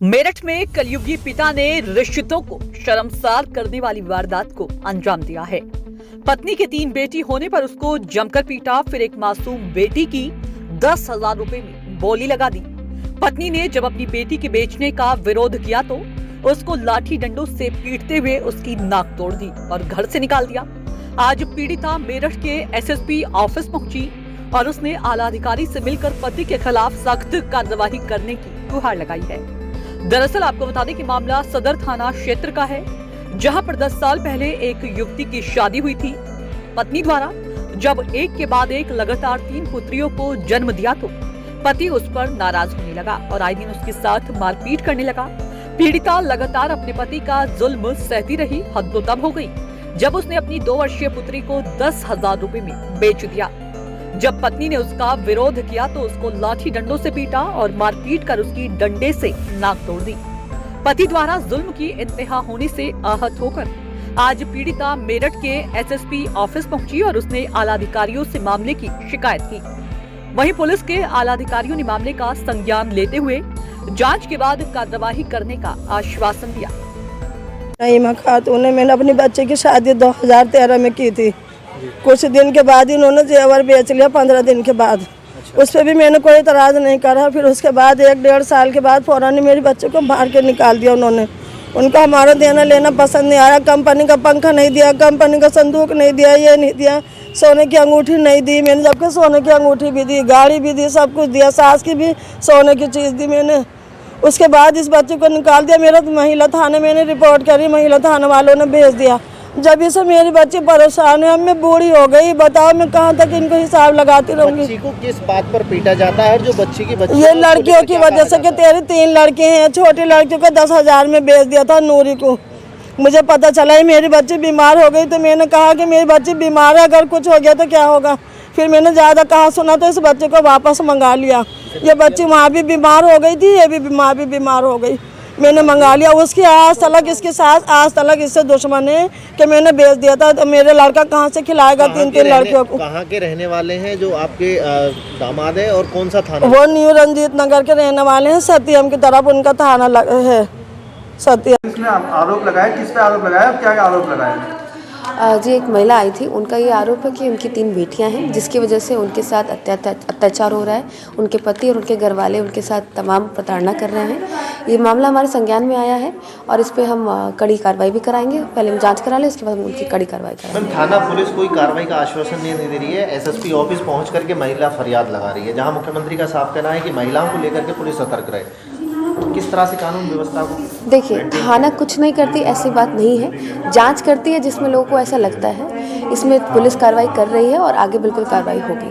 मेरठ में कलयुगी पिता ने रिश्तों को शर्मसार करने वाली वारदात को अंजाम दिया है। पत्नी के 3 बेटी होने पर उसको जमकर पीटा, फिर एक मासूम बेटी की 10,000 रुपए में बोली लगा दी। पत्नी ने जब अपनी बेटी के बेचने का विरोध किया तो उसको लाठी डंडों से पीटते हुए उसकी नाक तोड़ दी और घर से निकाल दिया। आज पीड़िता मेरठ के एसएसपी ऑफिस पहुंची और उसने आला अधिकारी से मिलकर पति के खिलाफ सख्त कार्रवाई करने की गुहार लगाई है। दरअसल आपको बता दें कि मामला सदर थाना क्षेत्र का है, जहां पर 10 साल पहले एक युवती की शादी हुई थी। पत्नी द्वारा जब एक के बाद एक लगातार 3 पुत्रियों को जन्म दिया तो पति उस पर नाराज होने लगा और आए दिन उसके साथ मारपीट करने लगा। पीड़िता लगातार अपने पति का जुल्म सहती रही। हद तो तब हो गई जब उसने अपनी 2 वर्षीय पुत्री को 10,000 रुपए में बेच दिया। जब पत्नी ने उसका विरोध किया तो उसको लाठी डंडों से पीटा और मारपीट कर उसकी डंडे से नाक तोड़ दी। पति द्वारा जुल्म की इंतहा होने से आहत होकर आज पीड़िता मेरठ के एसएसपी ऑफिस पहुंची और उसने आला अधिकारियों से मामले की शिकायत की। वहीं पुलिस के आला अधिकारियों ने मामले का संज्ञान लेते हुए जांच के बाद कार्रवाई करने का आश्वासन दिया। नईमा खातून ने मैंने अपनी बच्चे की शादी 2013 में की थी। कुछ दिन के बाद इन्होंने जेवर बेच लिया, 15 दिन के बाद। उस पर भी मैंने कोई इतराज़ नहीं करा। फिर उसके बाद 1-1.5 साल के बाद फौरन मेरे बच्चे को मार के निकाल दिया उन्होंने। उनका हमारा देना लेना पसंद नहीं आया। कंपनी का पंखा नहीं दिया, कंपनी का संदूक नहीं दिया, ये नहीं दिया, सोने की अंगूठी नहीं दी मैंने, जबकि सोने की अंगूठी भी दी, गाड़ी भी दी, सब कुछ दिया, सास की भी सोने की चीज़ दी मैंने। उसके बाद इस बच्चे को निकाल दिया। मेरा महिला थाने मैंने रिपोर्ट करी, महिला थाने वालों ने भेज दिया। जब से मेरी बच्ची परेशान है, अब मैं बूढ़ी हो गई, बताओ मैं कहाँ तक इनको हिसाब लगाती रहूंगी। बच्ची को किस बात पर पीटा जाता है और जो बच्ची की बच्ची ये लड़कियों की वजह से कि तेरी 3 लड़के हैं, छोटी लड़कियों को 10,000 में बेच दिया था नूरी को। मुझे पता चला ही मेरी बच्ची बीमार हो गई तो मैंने कहा कि मेरी बच्ची बीमार है, अगर कुछ हो गया तो क्या होगा। फिर मैंने ज़्यादा कहा सुना तो इस बच्चे को वापस मंगा लिया। ये बच्ची वहाँ भी बीमार हो गई थी, ये भी माँ भी बीमार हो गई, मैंने मंगा लिया। उसकी आज तलक इसके साथ आज तलक इससे दुश्मन है कि मैंने बेच दिया था। तो मेरे लड़का कहाँ से खिलाएगा 3 लड़कियों को। कहाँ के रहने वाले हैं जो आपके दामाद है और कौन सा थाना? वो न्यू रंजीत नगर के रहने वाले हैं, सत्यम की तरफ उनका थाना है सत्यम। इसमें आरोप लगाया, किस पे आरोप लगाया, क्या आरोप लगाया? जी, एक महिला आई थी, उनका ये आरोप है कि उनकी 3 बेटियां हैं, जिसकी वजह से उनके साथ अत्याचार हो रहा है। उनके पति और उनके घर वाले उनके साथ तमाम प्रताड़ना कर रहे हैं। ये मामला हमारे संज्ञान में आया है और इस पे हम कड़ी कार्रवाई भी कराएंगे। पहले हम जांच करा लें, उसके बाद हम उनकी कड़ी कार्रवाई कराएंगे। थाना पुलिस कोई कार्रवाई का आश्वासन नहीं दे रही है। एसएसपी ऑफिस पहुँच करके महिला फरियाद लगा रही है, जहाँ मुख्यमंत्री का साफ कहना है कि महिलाओं को लेकर के पुलिस सतर्क रहे। किस तरह से कानून व्यवस्था को? देखिए, थाना कुछ नहीं करती, ऐसी बात नहीं है। जांच करती है जिसमें लोगों को ऐसा लगता है। इसमें पुलिस कार्रवाई कर रही है और आगे बिल्कुल कार्रवाई होगी।